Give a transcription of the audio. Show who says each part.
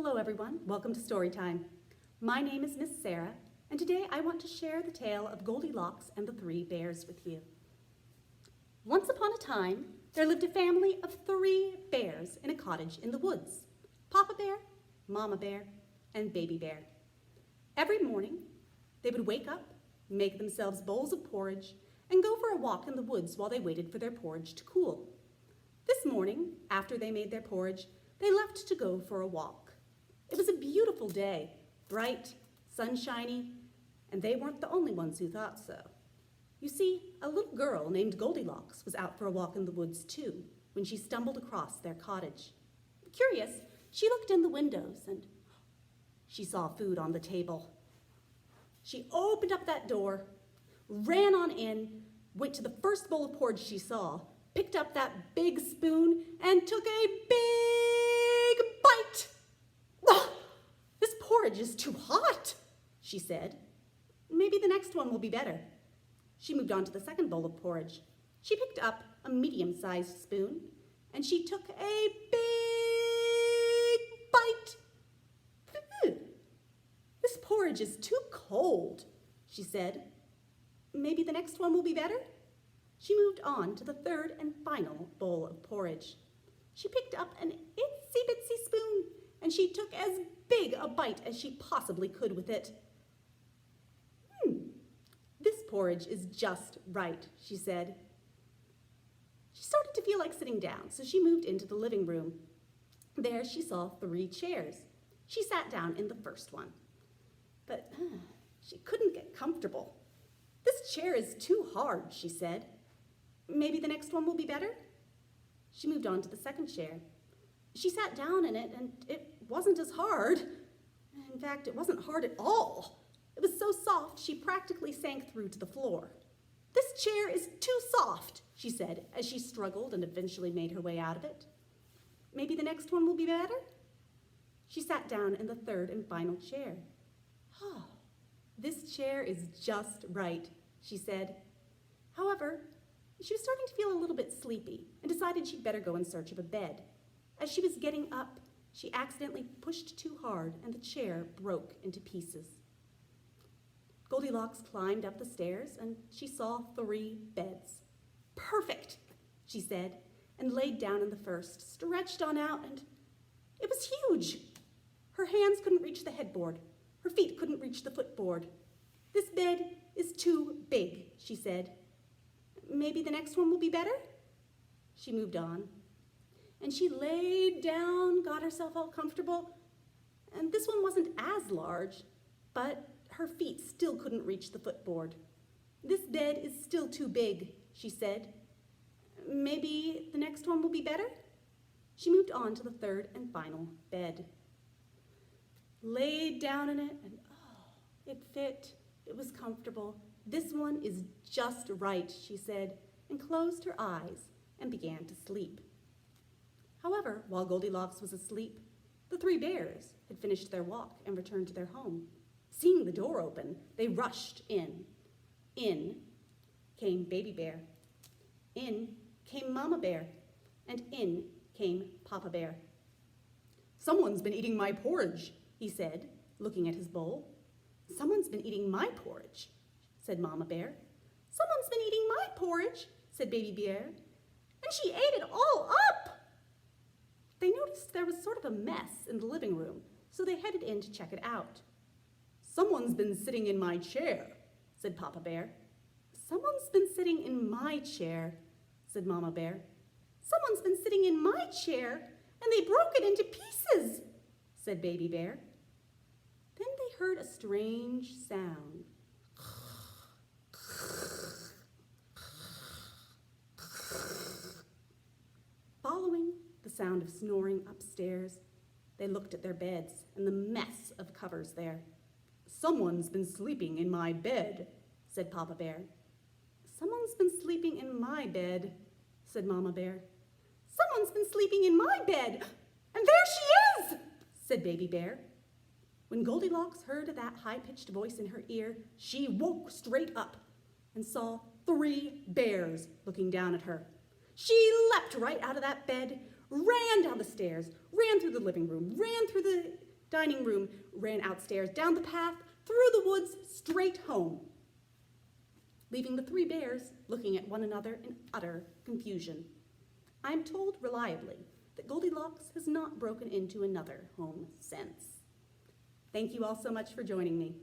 Speaker 1: Hello everyone, welcome to Storytime. My name is Miss Sarah, and today I want to share the tale of Goldilocks and the Three Bears with you. Once upon a time, there lived a family of 3 bears in a cottage in the woods. Papa Bear, Mama Bear, and Baby Bear. Every morning, they would wake up, make themselves bowls of porridge, and go for a walk in the woods while they waited for their porridge to cool. This morning, after they made their porridge, they left to go for a walk. It was a beautiful day, bright, sunshiny, and they weren't the only ones who thought so. You see, a little girl named Goldilocks was out for a walk in the woods too, when she stumbled across their cottage. Curious, she looked in the windows and she saw food on the table. She opened up that door, ran on in, went to the first bowl of porridge she saw, picked up that big spoon, and took a big bite. "This porridge is too hot," she said. "Maybe the next one will be better." She moved on to the second bowl of porridge. She picked up a medium-sized spoon, and she took a big bite. "This porridge is too cold," she said. "Maybe the next one will be better." She moved on to the third and final bowl of porridge. She picked up an itsy-bitsy spoon, and she took as big a bite as she possibly could with it. "This porridge is just right," she said. She started to feel like sitting down, so she moved into the living room. There she saw 3 chairs. She sat down in the first one, but she couldn't get comfortable. "This chair is too hard," she said. "Maybe the next one will be better." She moved on to the second chair. She sat down in it, and it wasn't as hard. In fact, it wasn't hard at all. It was so soft, she practically sank through to the floor. "This chair is too soft," she said, as she struggled and eventually made her way out of it. "Maybe the next one will be better." She sat down in the third and final chair. "This chair is just right," she said. However, she was starting to feel a little bit sleepy and decided she'd better go in search of a bed. As she was getting up, she accidentally pushed too hard and the chair broke into pieces. Goldilocks climbed up the stairs and she saw 3 beds. "Perfect," she said, and laid down in the first, stretched on out, and it was huge. Her hands couldn't reach the headboard. Her feet couldn't reach the footboard. "This bed is too big," she said. "Maybe the next one will be better." She moved on, and she laid down, got herself all comfortable, and this one wasn't as large, but her feet still couldn't reach the footboard. "This bed is still too big," she said. "Maybe the next one will be better." She moved on to the third and final bed. Laid down in it, and it fit. It was comfortable. "This one is just right," she said, and closed her eyes and began to sleep. However, while Goldilocks was asleep, the 3 bears had finished their walk and returned to their home. Seeing the door open, they rushed in. In came Baby Bear. In came Mama Bear. And in came Papa Bear. "Someone's been eating my porridge," he said, looking at his bowl. "Someone's been eating my porridge," said Mama Bear. "Someone's been eating my porridge," said Baby Bear. "And she ate it all up." They noticed there was sort of a mess in the living room, so they headed in to check it out. "Someone's been sitting in my chair," said Papa Bear. "Someone's been sitting in my chair," said Mama Bear. "Someone's been sitting in my chair, and they broke it into pieces," said Baby Bear. Then they heard a strange sound. Following the sound of snoring upstairs, they looked at their beds and the mess of covers there. "Someone's been sleeping in my bed," said Papa Bear. "Someone's been sleeping in my bed," said Mama Bear. "Someone's been sleeping in my bed, and there she is," said Baby Bear. When Goldilocks heard that high-pitched voice in her ear, she woke straight up and saw 3 bears looking down at her. She leapt right out of that bed, ran down the stairs, ran through the living room, ran through the dining room, ran outstairs, down the path, through the woods, straight home, leaving the three bears looking at one another in utter confusion. I'm told reliably that Goldilocks has not broken into another home since. Thank you all so much for joining me.